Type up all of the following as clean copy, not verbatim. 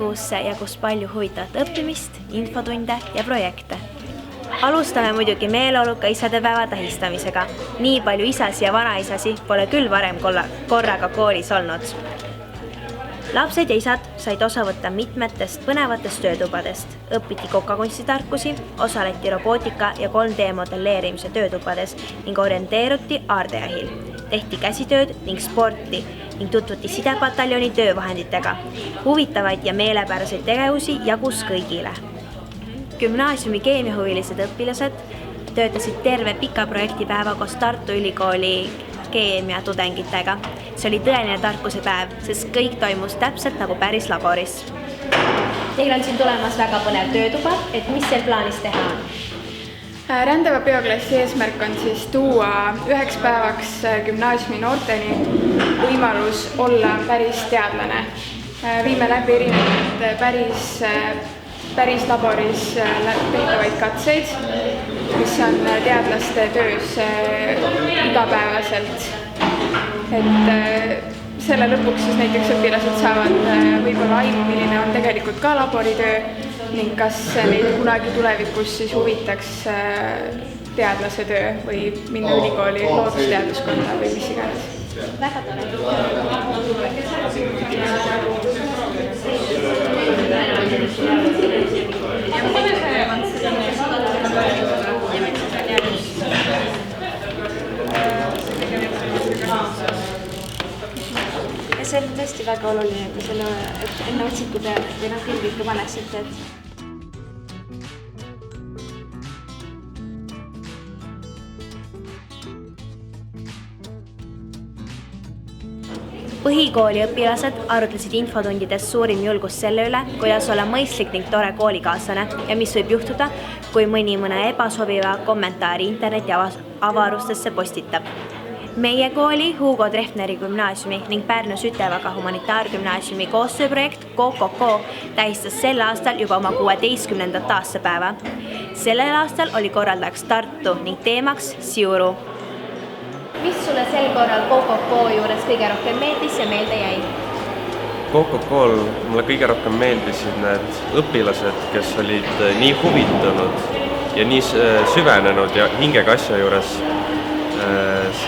kuus jagus palju huvitavat õppimist, infotunde ja projekte. Alustame muidugi meeleoluka isadepäeva tähistamisega. Nii palju isasi ja vanaisasi pole küll varem korraga koolis olnud. Lapsed ja isad said osa võtta mitmetest põnevatest töötubadest. Õpiti kokakunstitarkusi, osaleti robootika ja 3D modelleerimise töötubades ning orienteeruti aardejahil. Tehti käsitööd ning sporti ning tutvuti sidepataljoni töövahenditega. Huvitavaid ja meelepäraseid tegevusi jagus kõigile. Gümnaasiumi keemiahuvilised õpilased töötasid terve pika projektipäeva koos Tartu Ülikooli keemia tudengitega. See oli tõeline tarkuse päev, sest kõik toimus täpselt nagu päris laboris. Teil on siin tulemas väga põnev töötuba, et mis seal plaanis teha on? Rändeva bioklassi eesmärk on siis tuua üheks päevaks gümnaasiumi noorteni võimalus olla päris teadlane. Viime läbi erinevaid päris laboris tehtavaid katseid, mis on teadlaste töös igapäevaselt. Et selle lõpuks siis näiteks õpilased saavad võib-olla aimu, milline on tegelikult ka laboritöö ning kas neid kunagi tulevikus siis huvitaks teadlase töö või minna ülikooli loodusteaduskonda või mis iganes. Väga tore. Ja see on tõesti väga oluline, kui selle enne otsiku peale või filmi ikka paneksite, et Põhikooli õpilased arutlesid infotundides suurim julgus selle üle, kuidas olla mõistlik ning tore koolikaaslane ja mis võib juhtuda, kui mõne ebasobiva kommentaari interneti avarustesse postitab. Meie kooli Hugo Treffneri gümnaasiumi ning Pärnu Sütevaga humanitaargümnaasiumi koostööprojekt KOKOKO tähistas sel aastal juba oma 16. aastapäeva. Sellel aastal oli korraldajaks Tartu ning teemaks Siuru. Mis sulle sel korral KOKOKO juures kõige rohkem meeldis ja meelde jäi? KOKOKOl mulle kõige rohkem meeldisid need õpilased, kes olid nii huvitunud ja nii süvenenud ja hingega asja juures,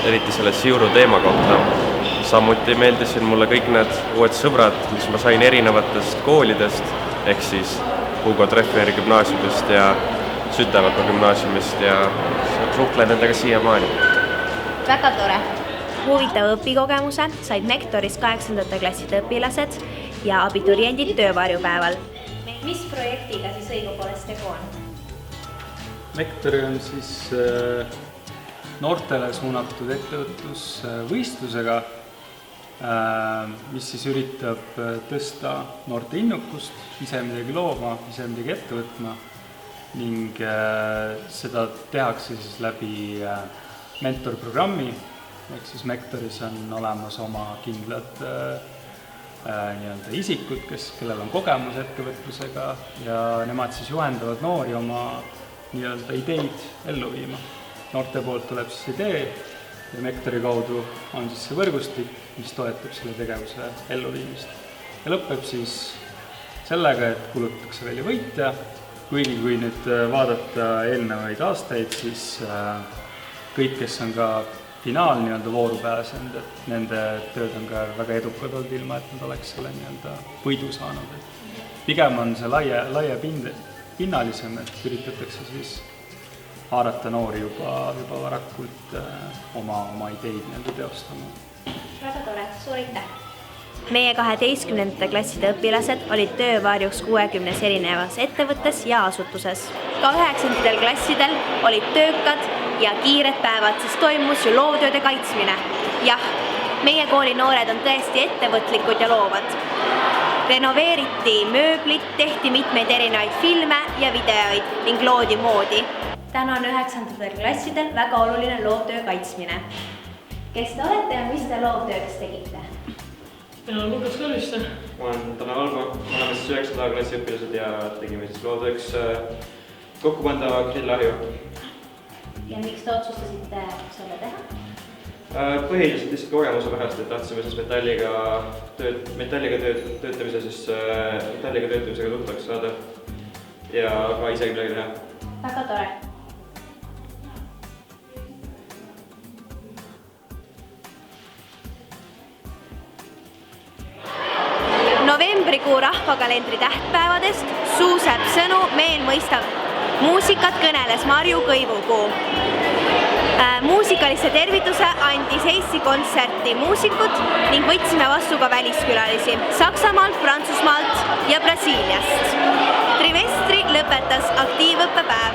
eriti selle Siuru teema kohta. Samuti meeldisid mulle kõik need uued sõbrad, mis ma sain erinevatest koolidest, ehk siis Hugo Treffneri gümnaasiumist ja Sütevaka gümnaasiumist ja suhtlen nendega siiamaani. Väga tore. Huvitava õpikogemuse said Mektoris 8. klasside õpilased ja abituriendid töövarjupäeval. Mis projektiga siis õigupoolest tegu on? Mektori on siis noortele suunatud ettevõtlusvõistlusega, mis siis üritab tõsta noorte innukust, ise midagi looma, ise midagi ette võtma ning seda tehakse siis läbi mentorprogrammi, ehk siis Mektoris on olemas oma kindlad isikud, kellel on kogemus ettevõtlusega ja nemad siis juhendavad noori oma ideid ellu viima. Noorte poolt tuleb siis idee ja Mektori kaudu on siis see võrgustik, mis toetab selle tegevuse elluviimist. Ja lõpeb siis sellega, et kulutatakse välja võitja, kuigi kui nüüd vaadata eelnevaid aastaid, siis kõik, kes on ka vooru pääsenud, et nende tööd on ka väga edukad olnud ilma, et nad oleks selle võidu saanud. Pigem on see laia pinnalisem, et üritatakse siis haarata noori juba varakult oma ideid teostama. Väga tore, suur aitäh! Meie 12. klasside õpilased olid töövarjuks 60 erinevas ettevõttes ja asutuses. Ka 9. klassidel olid töökad ja kiired päevad, sest toimus ju loovtööde kaitsmine. Jah, meie kooli noored on tõesti ettevõtlikud ja loovad. Renoveeriti mööblit, tehti mitmeid erinevaid filme ja videoid ning loodi moodi. Täna on 9. klassidel väga oluline loovtöö kaitsmine. Kes te olete ja mis te loovtööks tegite? Mina olen Lukas Kalviste. Ma olen Tanel Alma, me oleme siis 9. klassi õpilased ja tegime siis loovtööks kokkupandava grillahju. Ja miks te otsustasite selle teha? Põhiliselt lihtsalt kogemuse pärast, et tahtsime siis metalliga töötamisega tuttavaks saada ja ka isegi midagi teha. Väga tore. Novembrikuu rahvakalendri tähtpäevadest suuseb sõnu meelmõistav. Muusikat kõneles Marju Kõivukuu. Muusikalisse tervituse andis Eesti Kontserti muusikud ning võtsime vastu ka väliskülalisi Saksamaalt, Prantsusmaalt ja Brasiiliast. Trimestri lõpetas aktiivõppepäev.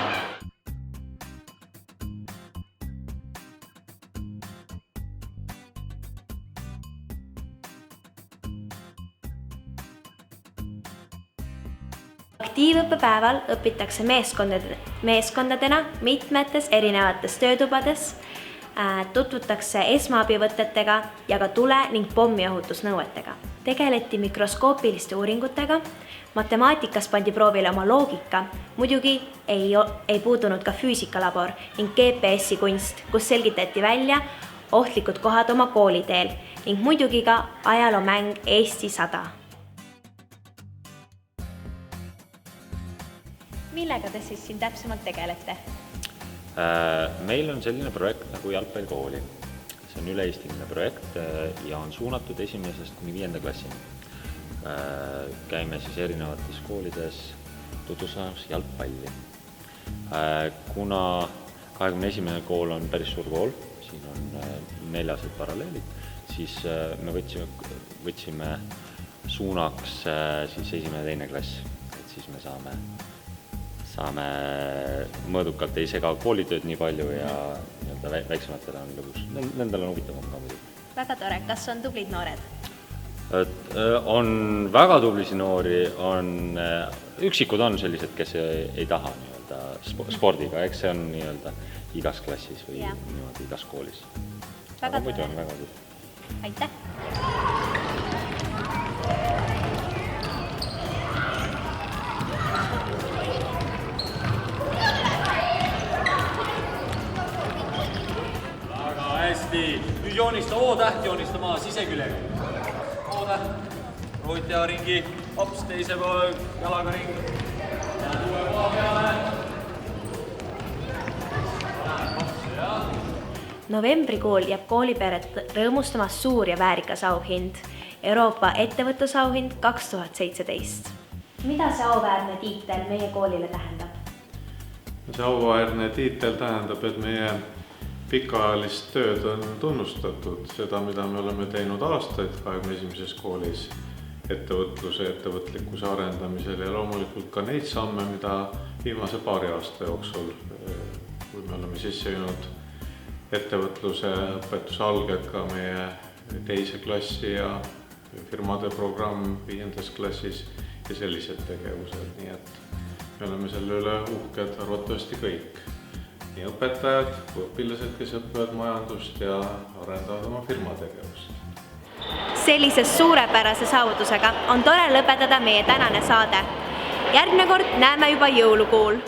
Aktiivõppepäeval õpitakse meeskondadena mitmetes erinevates töötubades, tutvutakse esmaabivõtetega ja ka tule- ning pommiohutusnõuetega. Tegeleti mikroskoopiliste uuringutega, matemaatikas pandi proovile oma loogika, muidugi ei puudunud ka füüsikalabor ning GPS-i kunst, kus selgitati välja ohtlikud kohad oma kooliteel ning muidugi ka ajaloomäng Eesti 100. Millega te siis siin täpsemalt tegelete? Meil on selline projekt nagu Jalgpallikooli. See on üle-eestiline projekt ja on suunatud 1. kuni 5. klassini. Käime siis erinevates koolides tutvustamas jalgpalli. Kuna 21. kool on päris suur kool, siin on 4 paralleelid, siis me võtsime suunaks siis 1. ja 2. klass, et siis me saame mõõdukalt ei sega koolitööd nii palju ja väiksematele on lõbus. Nendel on huvitavam ka muidugi. Väga tore. Kas on tublid noored? On väga tublisi noori, üksikud on sellised, kes ei taha spordiga, eks see on igas klassis või igas koolis. Aga muidu on väga tubli. Aitäh! Nüüd joonista O-täht, joonista maa siseküljega. O-täht, root ja ringi, hops, teise poole jalaga ringi. Ja tuue koha peale. Novembrikuul jääb kooliperet rõõmustamas suur ja väärikas auhind, Euroopa ettevõtlusauhind 2017. Mida see auväärne tiitel meie koolile tähendab? See auväärne tiitel tähendab, et meie pikaajalist tööd on tunnustatud, seda, mida me oleme teinud aastaid 21. koolis ettevõtluse, ettevõtlikkuse arendamisel ja loomulikult ka neid samme, mida viimase paari aasta jooksul, kui me oleme sisse viinud ettevõtluse õpetuse alged ka meie 2. klassi ja firmade programm 5. klassis ja sellised tegevused, nii et me oleme selle üle uhked arvatavasti kõik. Nii õpetajad kui õpilased, kes õpivad majandust ja arendavad oma firmategevust. Sellise suurepärase saavutusega on tore lõpetada meie tänane saade. Järgmine kord näeme juba jõulukuul.